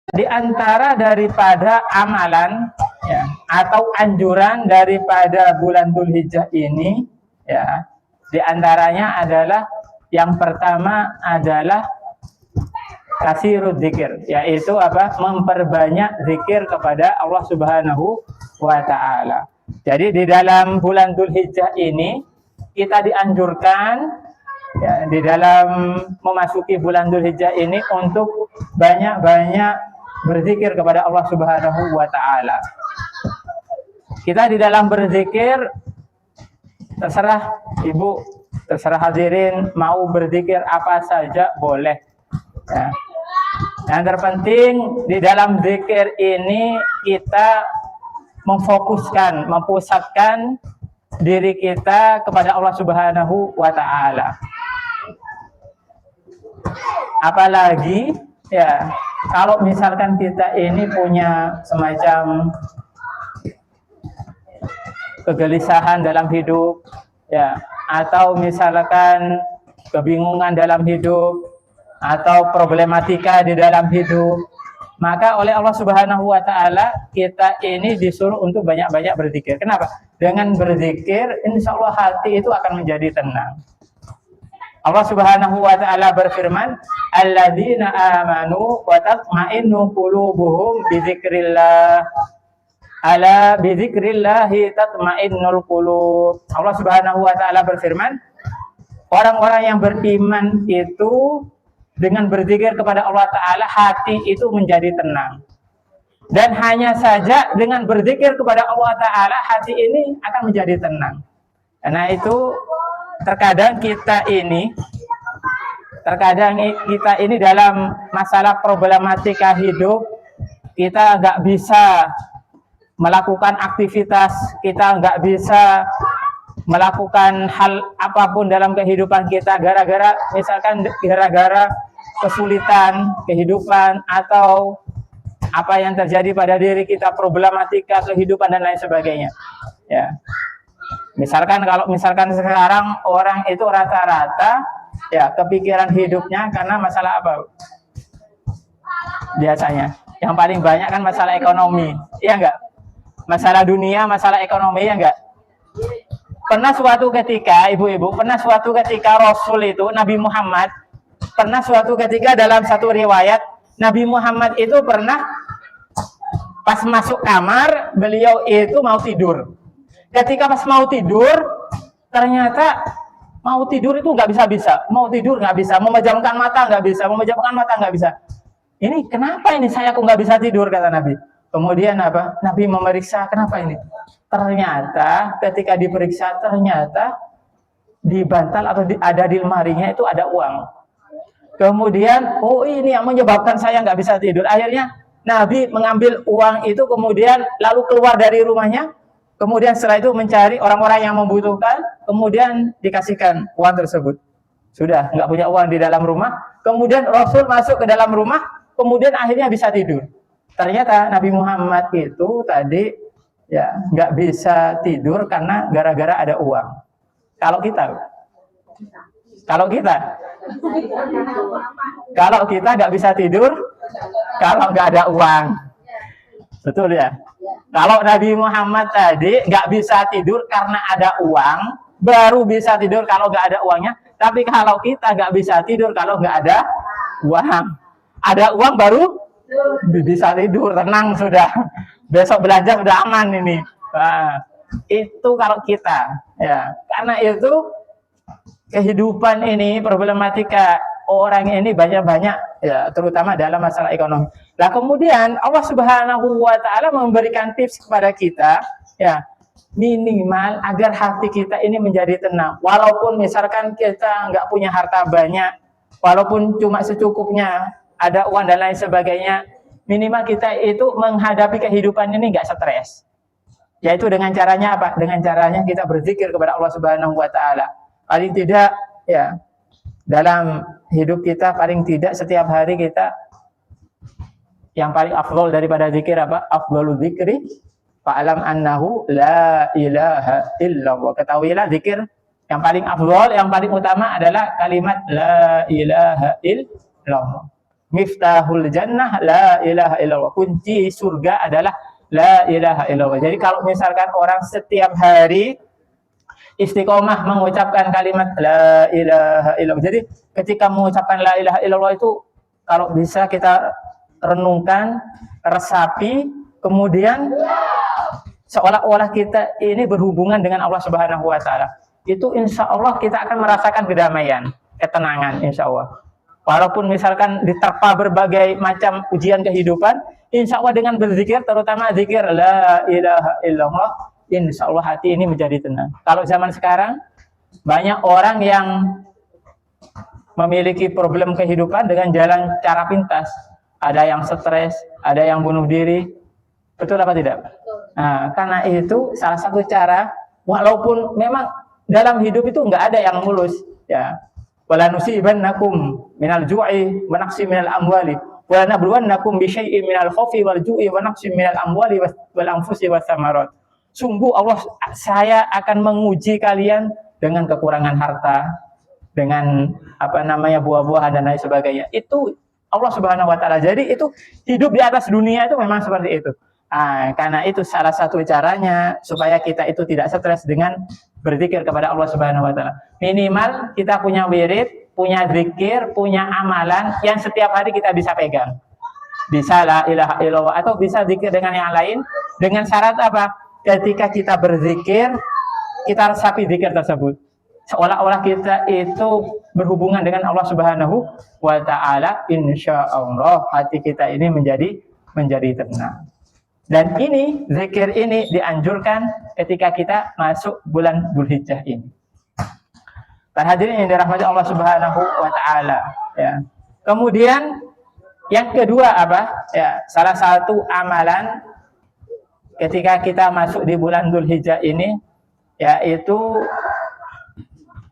Di antara daripada amalan ya, atau anjuran daripada bulan Dzulhijjah ini ya, di antaranya adalah yang pertama adalah kasirud dzikir, yaitu apa? Memperbanyak zikir kepada Allah Subhanahu wa taala. Jadi di dalam bulan Dzulhijjah ini kita dianjurkan ya, di dalam memasuki bulan Dzulhijjah ini untuk banyak-banyak berzikir kepada Allah Subhanahu wa taala. Kita di dalam berzikir terserah Ibu, terserah hadirin mau berzikir apa saja boleh. Ya. Yang terpenting di dalam zikir ini kita memfokuskan, mempusatkan diri kita kepada Allah Subhanahu wa taala. Apalagi ya, kalau misalkan kita ini punya semacam kegelisahan dalam hidup ya, atau misalkan kebingungan dalam hidup atau problematika di dalam hidup, maka oleh Allah Subhanahu wa taala kita ini disuruh untuk banyak-banyak berzikir. Kenapa? Dengan berzikir insya Allah hati itu akan menjadi tenang. Allah Subhanahu wa taala berfirman, "Alladzina amanu wa tatma'innu qulubuhum bi dzikrillah." Ala bi dzikrillahi tatma'innul qulub. Allah Subhanahu wa taala berfirman, orang-orang yang beriman itu dengan berzikir kepada Allah taala hati itu menjadi tenang. Dan hanya saja dengan berzikir kepada Allah taala hati ini akan menjadi tenang. Karena itu terkadang kita ini dalam masalah problematika hidup kita nggak bisa melakukan aktivitas, kita nggak bisa melakukan hal apapun dalam kehidupan kita gara-gara kesulitan kehidupan atau apa yang terjadi pada diri kita, problematika kehidupan dan lain sebagainya. Ya. Misalkan sekarang orang itu rata-rata ya kepikiran hidupnya karena masalah apa? Biasanya yang paling banyak kan masalah ekonomi, iya enggak? Masalah dunia, masalah ekonomi, ya enggak? Pernah suatu ketika, ibu-ibu, Rasul itu, Nabi Muhammad, pernah suatu ketika dalam satu riwayat, Nabi Muhammad itu pernah pas masuk kamar, beliau itu mau tidur. Ketika pas mau tidur, ternyata mau tidur itu nggak bisa-bisa, mau tidur nggak bisa, memejamkan mata nggak bisa, Ini kenapa ini saya kok nggak bisa tidur, kata Nabi. Kemudian apa? Nabi memeriksa, kenapa ini? Ternyata ketika diperiksa, ternyata di bantal atau ada di lemarinya itu ada uang. Kemudian, oh ini yang menyebabkan saya nggak bisa tidur. Akhirnya Nabi mengambil uang itu, kemudian lalu keluar dari rumahnya. Kemudian setelah itu mencari orang-orang yang membutuhkan, kemudian dikasihkan uang tersebut. Sudah nggak punya uang di dalam rumah. Kemudian Rasul masuk ke dalam rumah, kemudian akhirnya bisa tidur. Ternyata Nabi Muhammad itu tadi ya nggak bisa tidur karena gara-gara ada uang. Kalau kita nggak bisa tidur kalau nggak ada uang, betul ya? Kalau Nabi Muhammad tadi nggak bisa tidur karena ada uang, baru bisa tidur kalau nggak ada uangnya. Tapi kalau kita nggak bisa tidur kalau nggak ada uang, ada uang baru bisa tidur, tenang sudah. Besok belanja udah aman ini. Nah, itu kalau kita, ya. Karena itu kehidupan ini, problematika orang ini banyak-banyak, ya, terutama dalam masalah ekonomi. Nah, kemudian Allah Subhanahu wa taala memberikan tips kepada kita, ya, minimal agar hati kita ini menjadi tenang. Walaupun misalkan kita nggak punya harta banyak, walaupun cuma secukupnya, ada uang dan lain sebagainya, minimal kita itu menghadapi kehidupan ini nggak stres. Yaitu dengan caranya apa? Dengan caranya kita berzikir kepada Allah Subhanahu wa taala. Paling tidak ya dalam hidup kita, paling tidak setiap hari kita yang paling afdol daripada zikir apa? Afdolul zikri fa'alam annahu la ilaha illallah. Ketahuilah zikir yang paling afdol, yang paling utama adalah kalimat la ilaha illallah. Miftahul jannah la ilaha illallah. Kunci surga adalah la ilaha illallah. Jadi kalau misalkan orang setiap hari istiqomah mengucapkan kalimat la ilaha illallah. Jadi ketika mengucapkan la ilaha illallah itu kalau bisa kita renungkan, resapi, kemudian seolah-olah kita ini berhubungan dengan Allah Subhanahu wa taala. Itu insya Allah kita akan merasakan kedamaian, ketenangan insya Allah. Walaupun misalkan diterpa berbagai macam ujian kehidupan, insya Allah dengan berzikir, terutama zikir la ilaha illallah, insya Allah hati ini menjadi tenang. Kalau zaman sekarang, banyak orang yang memiliki problem kehidupan dengan jalan cara pintas. Ada yang stres, ada yang bunuh diri. Betul apa tidak? Nah, karena itu salah satu cara, walaupun memang dalam hidup itu nggak ada yang mulus, ya. Wala nusibannakum minal ju'i wa naqsi minal amwali wa nabluwannakum bi syai'in minal khaufi wal ju'i wa naqsi minal amwali wal anfusi was samarat. Sungguh saya akan menguji kalian dengan kekurangan harta, dengan buah-buahan dan lain sebagainya. Itu Allah Subhanahu wa taala. Jadi itu hidup di atas dunia itu memang seperti itu. Karena itu salah satu caranya supaya kita itu tidak stres dengan berzikir kepada Allah Subhanahu wa taala. Minimal kita punya wirid, punya zikir, punya amalan yang setiap hari kita bisa pegang. Bisa la ilaha illallah atau bisa zikir dengan yang lain dengan syarat apa? Ketika kita berzikir, kita resapi zikir tersebut. Seolah-olah kita itu berhubungan dengan Allah Subhanahu wa taala, insyaallah hati kita ini menjadi tenang. Dan ini, zikir ini dianjurkan ketika kita masuk bulan Dzulhijjah ini. Para hadirin yang dirahmati Allah Subhanahu wa taala, ya. Kemudian yang kedua apa? Ya, salah satu amalan ketika kita masuk di bulan Dzulhijjah ini yaitu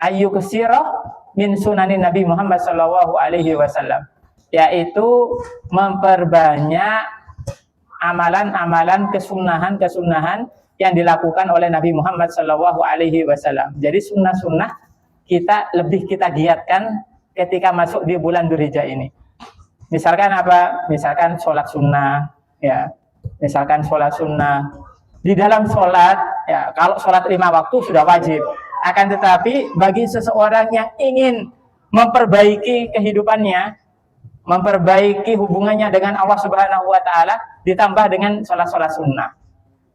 ayyuksira min sunanin Nabi Muhammad sallallahu alaihi wasallam, yaitu memperbanyak amalan-amalan kesunahan yang dilakukan oleh Nabi Muhammad Shallallahu Alaihi Wasallam. Jadi sunnah-sunnah kita giatkan ketika masuk di bulan Dzulhijjah ini. Misalkan apa? Misalkan sholat sunnah, ya. Misalkan sholat sunnah. Di dalam sholat, ya, kalau sholat 5 waktu sudah wajib. Akan tetapi bagi seseorang yang ingin memperbaiki kehidupannya, memperbaiki hubungannya dengan Allah Subhanahu wa taala ditambah dengan sholat-sholat sunnah.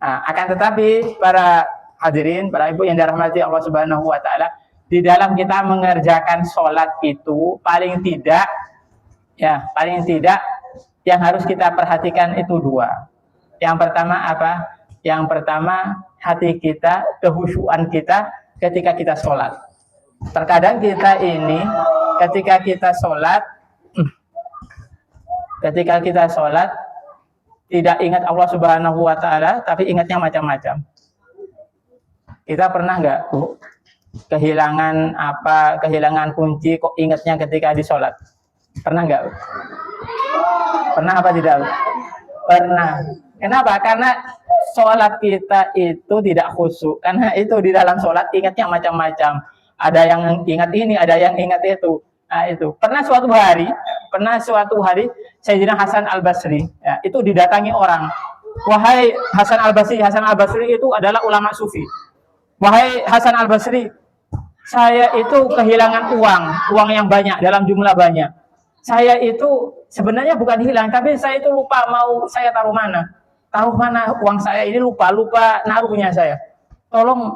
Akan tetapi para hadirin, para ibu yang dirahmati Allah Subhanahu wa taala, di dalam kita mengerjakan sholat itu paling tidak yang harus kita perhatikan itu 2. Yang pertama apa? Yang pertama hati kita, kehusyuan kita ketika kita sholat. Terkadang kita ini ketika kita sholat tidak ingat Allah Subhanahu wa taala, tapi ingatnya macam-macam. Kita pernah nggak kehilangan kunci, kok ingatnya ketika di sholat? Pernah nggak? Pernah apa tidak? Pernah. Kenapa? Karena sholat kita itu tidak khusyuk. Karena itu di dalam sholat ingatnya macam-macam. Ada yang ingat ini, ada yang ingat itu. Nah, itu. Pernah suatu hari Sayyidina Hasan Al-Basri, ya, itu didatangi orang. Wahai Hasan Al-Basri itu adalah ulama sufi. Wahai Hasan Al-Basri, saya itu kehilangan uang yang banyak, dalam jumlah banyak. Saya itu sebenarnya bukan hilang, tapi saya itu lupa mau saya taruh mana uang saya ini, lupa naruhnya saya. Tolong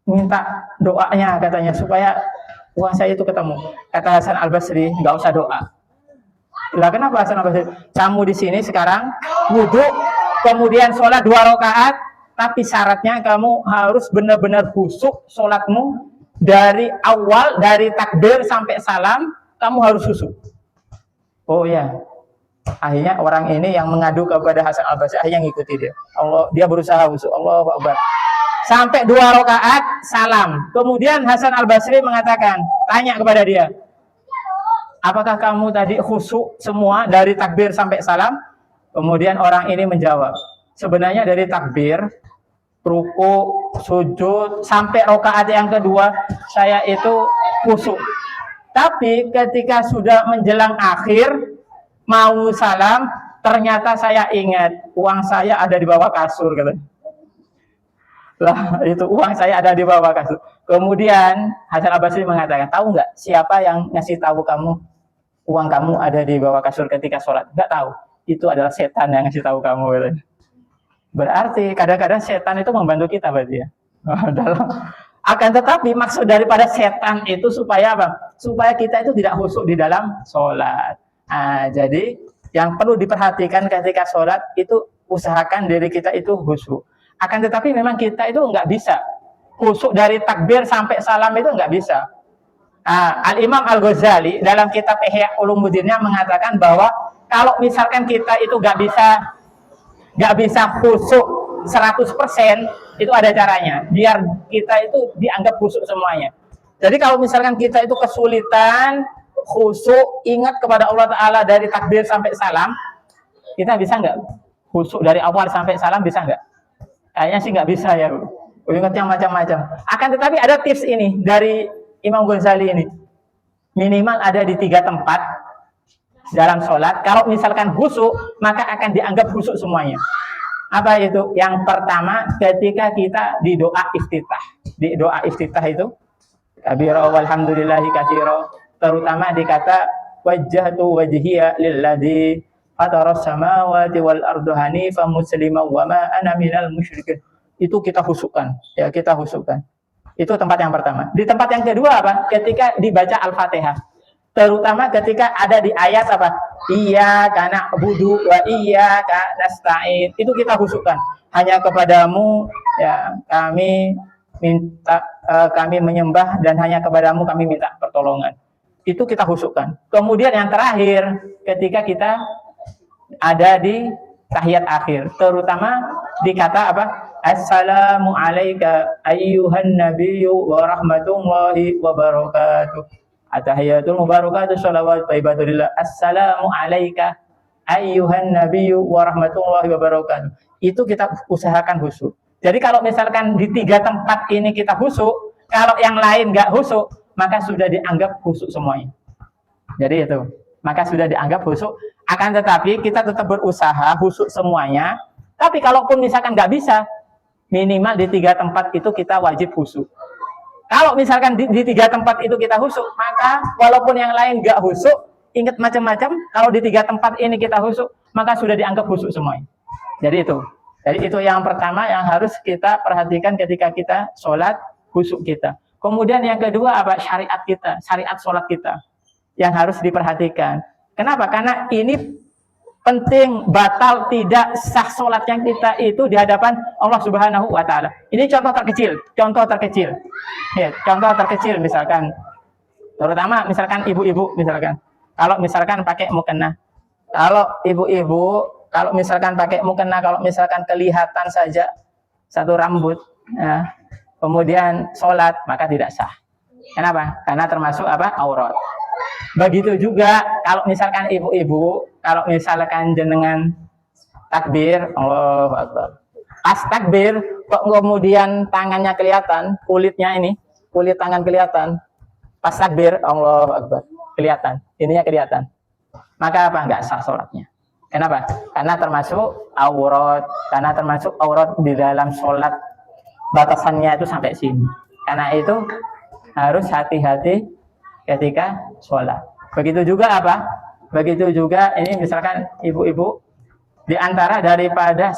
minta doanya katanya supaya uang saya itu ketemu. Kata Hasan Al-Basri, nggak usah doa. Lah kenapa Hasan Al-Basri? Kamu di sini sekarang wudhu, kemudian sholat 2 rakaat, tapi syaratnya kamu harus benar-benar khusyuk sholatmu dari awal, dari takbir sampai salam, kamu harus khusyuk. Oh ya, akhirnya orang ini yang mengadu kepada Hasan Al-Basri, akhirnya ngikuti dia. Dia berusaha khusyuk. Allahu Akbar. Sampai 2 rakaat salam. Kemudian Hasan Al-Basri mengatakan, tanya kepada dia, apakah kamu tadi khusyuk semua dari takbir sampai salam? Kemudian orang ini menjawab, sebenarnya dari takbir, ruku, sujud, sampai rakaat yang kedua, saya itu khusyuk. Tapi ketika sudah menjelang akhir, mau salam, ternyata saya ingat uang saya ada di bawah kasur, katanya. Lah, itu uang saya ada di bawah kasur. Kemudian Hasan Al-Basri mengatakan, tahu nggak siapa yang ngasih tahu kamu uang kamu ada di bawah kasur ketika sholat? Nggak tahu. Itu adalah setan yang ngasih tahu kamu, katanya. Berarti kadang-kadang setan itu membantu kita, berarti ya. Akan tetapi maksud daripada setan itu supaya apa? Supaya kita itu tidak khusyuk di dalam sholat. Jadi yang perlu diperhatikan ketika sholat itu usahakan diri kita itu khusyuk. Akan tetapi memang kita itu nggak bisa khusyuk dari takbir sampai salam, itu nggak bisa. Al-Imam Al-Ghazali dalam kitab Ihya Ulumuddinnya mengatakan bahwa kalau misalkan kita itu nggak bisa khusyuk 100%, itu ada caranya biar kita itu dianggap khusyuk semuanya. Jadi kalau misalkan kita itu kesulitan khusyuk, ingat kepada Allah Ta'ala dari takbir sampai salam, kita bisa nggak khusyuk dari awal sampai salam, bisa nggak? Kayaknya sih nggak bisa ya, ingat yang macam-macam. Akan tetapi ada tips ini dari Imam Ghazali ini, minimal ada di 3 tempat dalam sholat. Kalau misalkan khusyuk, maka akan dianggap khusyuk semuanya. Apa itu? Yang pertama, ketika kita di doa iftitah. Di doa iftitah itu kabira walhamdulillahi katsira, terutama di kata wajjahtu wajhiya lilladzi fataras samawati wal ardi hanifan musliman wa ma ana minal musyrikin. Itu kita khusyukkan, ya, kita khusyukkan. Itu tempat yang pertama. Di tempat yang kedua apa? Ketika dibaca Al-Fatihah. Terutama ketika ada di ayat apa? Iyyaka na'budu wa iyyaka nasta'in. Itu kita khusyukkan. Hanya kepadamu ya kami minta, kami menyembah, dan hanya kepadamu kami minta pertolongan. Itu kita khusyukkan. Kemudian yang terakhir, ketika kita ada di tahiyat akhir, terutama di kata apa? Assalamu alayka ayyuhan nabiyyu wa rahmatullahi wa barakatuh. Atahiyatul mubarakatuh sholawat thayyibatullillah. Assalamu alayka ayyuhan nabiyyu wa rahmatullahi wa barakatuh. Itu kita usahakan khusyuk. Jadi kalau misalkan di 3 tempat ini kita khusyuk, kalau yang lain nggak khusyuk, maka sudah dianggap khusyuk semuanya. Jadi itu, maka sudah dianggap khusyuk. Akan tetapi kita tetap berusaha khusyuk semuanya. Tapi kalaupun misalkan nggak bisa, minimal di 3 tempat itu kita wajib khusyuk. Kalau misalkan di 3 tempat itu kita khusyuk, maka walaupun yang lain nggak khusyuk, ingat macam-macam, kalau di 3 tempat ini kita khusyuk, maka sudah dianggap khusyuk semuanya. Jadi itu yang pertama yang harus kita perhatikan ketika kita sholat, khusyuk kita. Kemudian yang kedua apa? Syariat kita, syariat sholat kita yang harus diperhatikan. Kenapa? Karena ini penting, batal tidak sah sholat yang kita itu di hadapan Allah Subhanahu wa Ta'ala. Ini contoh terkecil. Ya, contoh terkecil misalkan, terutama misalkan ibu-ibu, misalkan kalau misalkan pakai mukena, kalau ibu-ibu kalau misalkan pakai mukena, kalau misalkan kelihatan saja satu rambut, ya, kemudian sholat, maka tidak sah. Kenapa? Karena termasuk apa? Aurat. Begitu juga kalau misalkan ibu-ibu, kalau misalkan jenengan takbir, Allahu Akbar, pas takbir kok kemudian tangannya kelihatan, kulitnya ini, kulit tangan kelihatan, pas takbir, Allahu Akbar, kelihatan, ininya kelihatan, maka apa? Nggak sah sholatnya. Kenapa? Karena termasuk aurat, karena termasuk aurat di dalam sholat, batasannya itu sampai sini. Karena itu harus hati-hati ketika sholat. Begitu juga apa? Begitu juga ini misalkan ibu-ibu, di antara daripada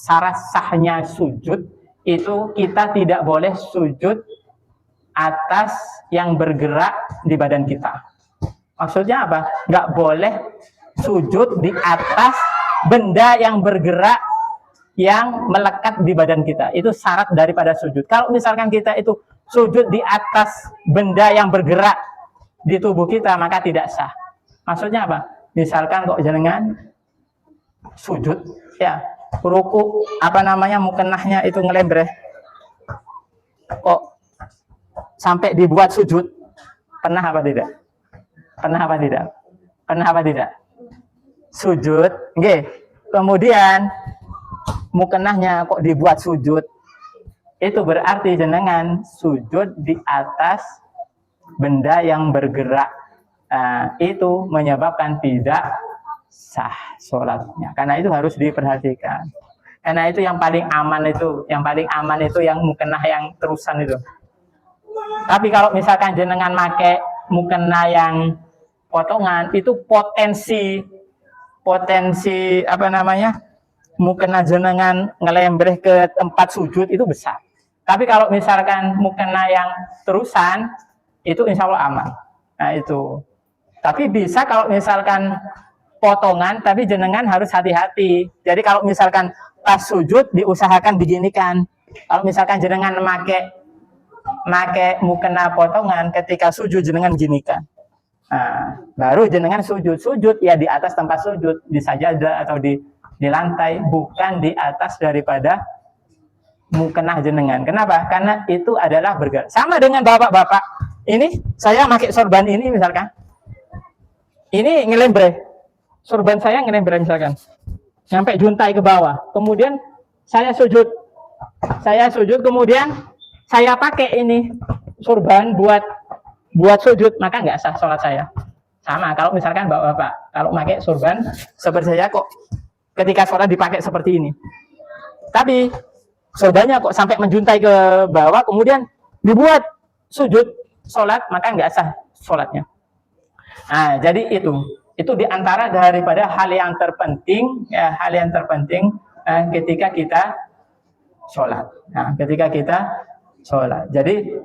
syarat sahnya sujud itu kita tidak boleh sujud atas yang bergerak di badan kita. Maksudnya apa? Nggak boleh sujud di atas benda yang bergerak yang melekat di badan kita. Itu syarat daripada sujud. Kalau misalkan kita itu sujud di atas benda yang bergerak di tubuh kita, maka tidak sah. Maksudnya apa? Misalkan kok jenengan sujud, ya, ruku, apa namanya, mukenahnya itu ngelembreh, kok sampai dibuat sujud, pernah apa tidak? Pernah apa tidak? Pernah apa tidak? Sujud, okay. Kemudian mukenahnya kok dibuat sujud, itu berarti jenengan sujud di atas benda yang bergerak. Itu menyebabkan tidak sah sholatnya. Karena itu harus diperhatikan. Karena itu yang paling aman itu, yang mukenah yang terusan itu. Tapi kalau misalkan jenengan make mukena yang potongan, itu potensi apa namanya, mukena jenengan ngelembreh ke tempat sujud itu besar. Tapi kalau misalkan mukena yang terusan, itu insya Allah aman. Nah itu. Tapi bisa kalau misalkan potongan, tapi jenengan harus hati-hati. Jadi kalau misalkan pas sujud diusahakan beginikan. Kalau misalkan jenengan make mukena potongan, ketika sujud jenengan ginikan. Nah, baru jenengan sujud ya di atas tempat sujud, di sajadah atau di lantai, bukan di atas daripada mukena jenengan. Kenapa? Karena itu adalah bergerak. Sama dengan bapak-bapak. Ini saya pakai sorban ini misalkan. Ini ngelembre. Sorban saya ngelembre misalkan. Sampai juntai ke bawah. Kemudian saya sujud. Kemudian saya pakai ini sorban buat sujud, maka nggak sah sholat saya. Sama kalau misalkan bapak-bapak, kalau pakai sorban seperti saya kok ketika sholat dipakai seperti ini. Tapi sorbannya kok sampai menjuntai ke bawah, kemudian dibuat sujud sholat, maka nggak sah sholatnya. Nah, jadi itu diantara daripada hal yang terpenting, ya, ketika kita sholat. Nah, ketika kita sholat. Jadi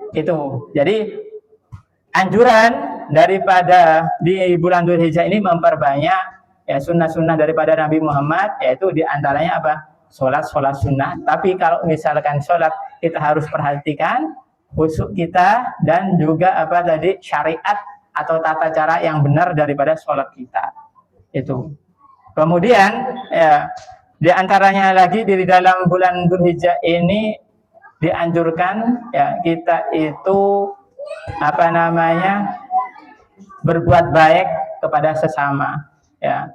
anjuran daripada di bulan Dzulhijjah ini memperbanyak ya sunnah-sunnah daripada Nabi Muhammad, yaitu diantaranya apa? Sholat sunnah. Tapi kalau misalkan sholat, kita harus perhatikan khusyuk kita dan juga apa tadi syariat atau tata cara yang benar daripada sholat kita. Itu. Kemudian ya, di antaranya lagi di dalam bulan Dzulhijjah ini dianjurkan ya kita itu apa namanya berbuat baik kepada sesama, ya,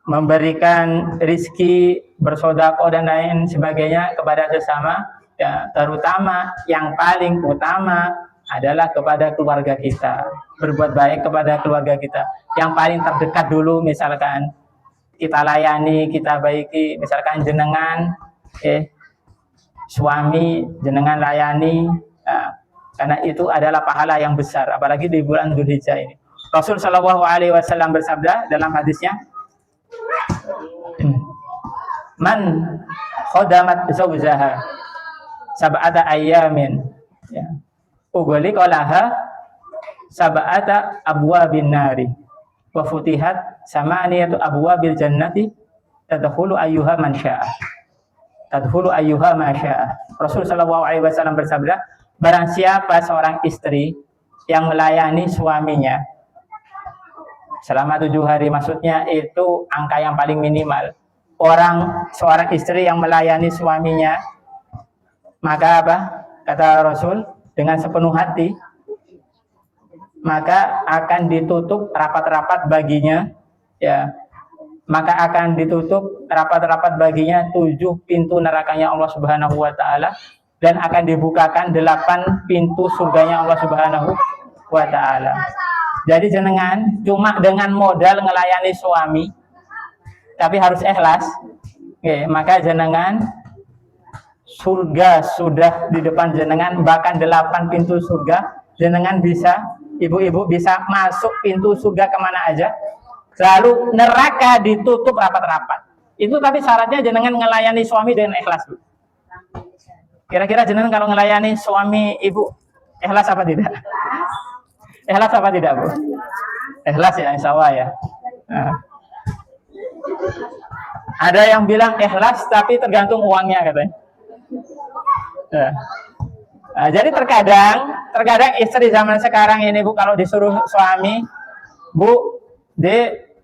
memberikan rizki, bersedekah dan lain sebagainya kepada sesama, ya, terutama yang paling utama adalah kepada keluarga kita. Berbuat baik kepada keluarga kita yang paling terdekat dulu, misalkan kita layani, kita baiki, misalkan jenengan suami jenengan layani, ya, karena itu adalah pahala yang besar, apalagi di bulan Dzulhijjah ini. Rasul Shallallahu Alaihi Wasallam bersabda dalam hadisnya, man khodamat zawjaha sab'ata ayyamin, ya, ughliqalaha sab'ata abwabin nari wa futihat samaniyatu abwabil jannati tadkhulu ayyuha man syaa. Rasul Shallallahu Alaihi Wasallam bersabda, barang siapa seorang istri yang melayani suaminya selama 7 hari, maksudnya itu angka yang paling minimal. Seorang istri yang melayani suaminya, maka apa? Kata Rasul, dengan sepenuh hati, maka akan ditutup rapat-rapat baginya, ya, maka akan ditutup rapat-rapat baginya 7 pintu nerakanya Allah Subhanahu wa taala, dan akan dibukakan 8 pintu surganya Allah Subhanahu wa taala. Jadi jenengan cuma dengan modal ngelayani suami tapi harus ikhlas, oke, maka jenengan surga sudah di depan jenengan, bahkan 8 pintu surga. Jenengan bisa, ibu-ibu bisa masuk pintu surga kemana aja. Lalu neraka ditutup rapat-rapat. Itu tapi syaratnya jenengan ngelayani suami dengan ikhlas, Bu. Kira-kira jenengan kalau ngelayani suami ibu ikhlas apa tidak? Ikhlas apa tidak, Bu? Ikhlas ya, insya Allah ya. Nah. Ada yang bilang ikhlas tapi tergantung uangnya katanya. Nah, jadi terkadang istri zaman sekarang ini, Bu, kalau disuruh suami, Bu,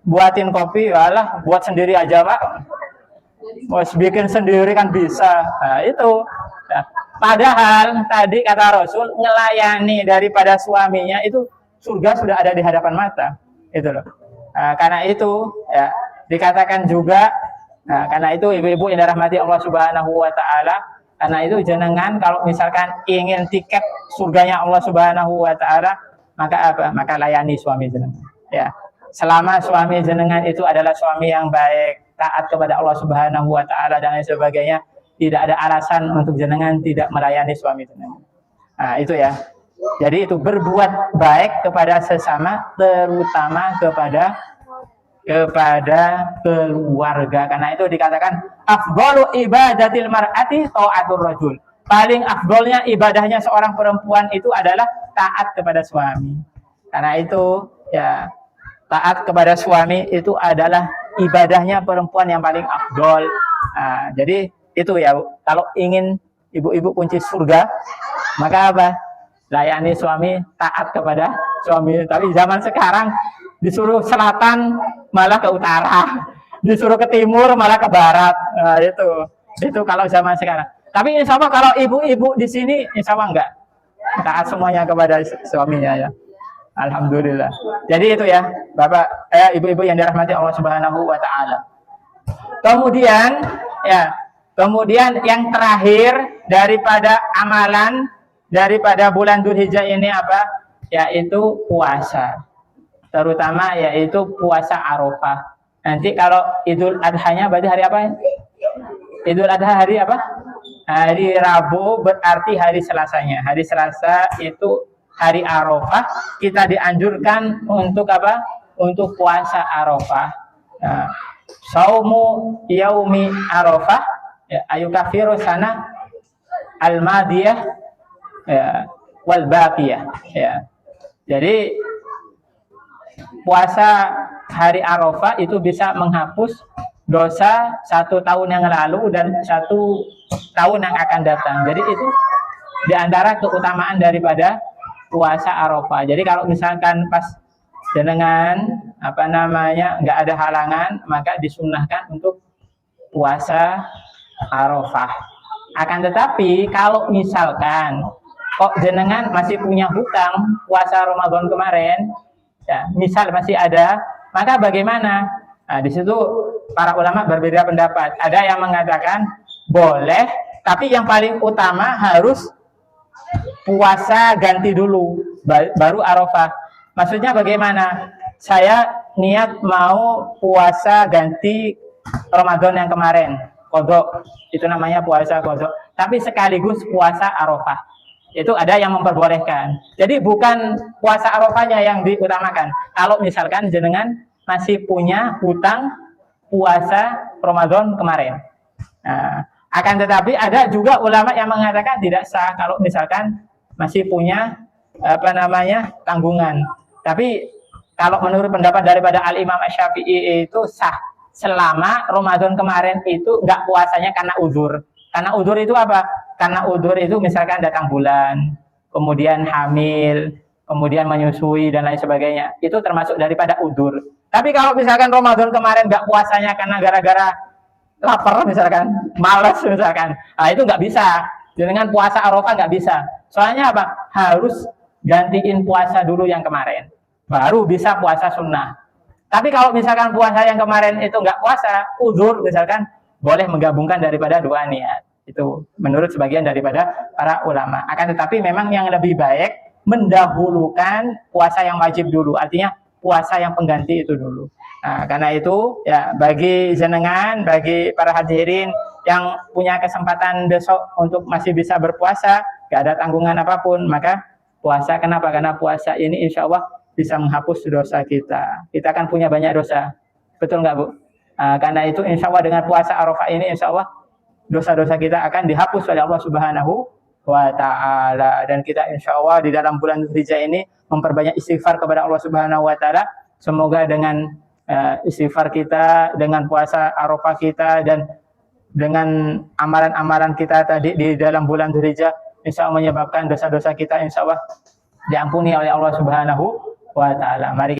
buatin kopi, walah buat sendiri aja, Pak. Mau bikin sendiri kan bisa. Nah, itu. Nah, padahal tadi kata Rasul, ngelayani daripada suaminya itu surga sudah ada di hadapan mata. Itu loh. Nah, karena itu ya dikatakan juga, nah, karena itu ibu-ibu yang dirahmati Allah Subhanahu wa taala, karena itu jenengan kalau misalkan ingin tiket surganya Allah Subhanahu wa taala, maka apa? Maka layani suami jenengan. Ya. selama suami jenengan itu adalah suami yang baik, taat kepada Allah Subhanahu wa taala dan lain sebagainya, tidak ada alasan untuk jenengan tidak melayani suami jenengan. Nah, itu ya. Jadi itu berbuat baik kepada sesama, terutama kepada keluarga. Karena itu dikatakan afdalu ibadatil mar'ati ta'atur rajul. Paling afdolnya ibadahnya seorang perempuan itu adalah taat kepada suami. Karena itu ya, taat kepada suami itu adalah ibadahnya perempuan yang paling afdol. Nah, jadi itu ya, kalau ingin ibu-ibu kunci surga, maka apa? Layani suami, taat kepada suami. Tapi zaman sekarang disuruh selatan malah ke utara, disuruh ke timur malah ke barat. Nah, itu kalau zaman sekarang. Tapi insya Allah kalau ibu-ibu di sini, insya Allah enggak, taat semuanya kepada suaminya ya. Alhamdulillah. Jadi itu ya, Bapak, ibu-ibu yang dirahmati Allah Subhanahu wa taala. Kemudian yang terakhir daripada amalan daripada bulan Dzulhijjah ini apa? Yaitu puasa. Terutama yaitu puasa Arafah. Nanti kalau Idul Adha-nya berarti hari apa? Idul Adha hari apa? Hari Rabu, berarti hari Selasanya. Hari Selasa itu hari Arafah. Kita dianjurkan untuk apa? Untuk puasa Arafah. Nah, saumu yaumi Arafah ayukafiru sana al-madiyah wal baqiyah. Jadi puasa hari Arafah itu bisa menghapus dosa 1 tahun yang lalu dan 1 tahun yang akan datang. Jadi itu diantara keutamaan daripada puasa Arafah. Jadi kalau misalkan pas jenengan nggak ada halangan, maka disunahkan untuk puasa Arafah. Akan tetapi kalau misalkan kok jenengan masih punya hutang puasa Ramadan kemarin, misal masih ada, maka bagaimana? Nah, di situ para ulama berbeda pendapat. Ada yang mengatakan boleh, tapi yang paling utama harus puasa ganti dulu, baru Arafah. Maksudnya bagaimana? Saya niat mau puasa ganti Ramadan yang kemarin, qadha. Itu namanya puasa qadha. Tapi sekaligus puasa Arafah. Itu ada yang memperbolehkan. Jadi bukan puasa Arafahnya yang diutamakan. Kalau misalkan jenengan masih punya hutang puasa Ramadan kemarin. Nah, akan tetapi ada juga ulama yang mengatakan tidak sah kalau misalkan masih punya tanggungan. Tapi kalau menurut pendapat daripada Al-Imam Asy-Syafi'i itu sah selama Ramadan kemarin itu enggak puasanya karena uzur. Karena uzur itu apa? Karena uzur itu misalkan datang bulan, kemudian hamil, kemudian menyusui dan lain sebagainya. Itu termasuk daripada uzur. Tapi kalau misalkan Ramadan kemarin nggak puasanya karena gara-gara lapar misalkan, malas misalkan, nah itu nggak bisa. Dengan puasa Arafah nggak bisa. Soalnya apa? Harus gantiin puasa dulu yang kemarin, baru bisa puasa sunnah. Tapi kalau misalkan puasa yang kemarin itu nggak puasa, uzur misalkan, boleh menggabungkan daripada 2 niat. Itu menurut sebagian daripada para ulama. Akan tetapi memang yang lebih baik mendahulukan puasa yang wajib dulu. Artinya puasa yang pengganti itu dulu. Nah, karena itu ya bagi jenengan, bagi para hadirin yang punya kesempatan besok untuk masih bisa berpuasa, gak ada tanggungan apapun, maka puasa. Kenapa? Karena puasa ini insya Allah bisa menghapus dosa kita. Kita akan punya banyak dosa. Betul nggak, Bu? Karena itu insya Allah dengan puasa Arafah ini insya Allah dosa-dosa kita akan dihapus oleh Allah Subhanahu wa ta'ala. Dan kita insya Allah di dalam bulan Dzulhijjah ini memperbanyak istighfar kepada Allah Subhanahu wa ta'ala. Semoga dengan istighfar kita, dengan puasa Arafah kita, dan dengan amalan-amalan kita tadi di dalam bulan Dzulhijjah, insya Allah menyebabkan dosa-dosa kita insya Allah diampuni oleh Allah Subhanahu wa ta'ala. Mari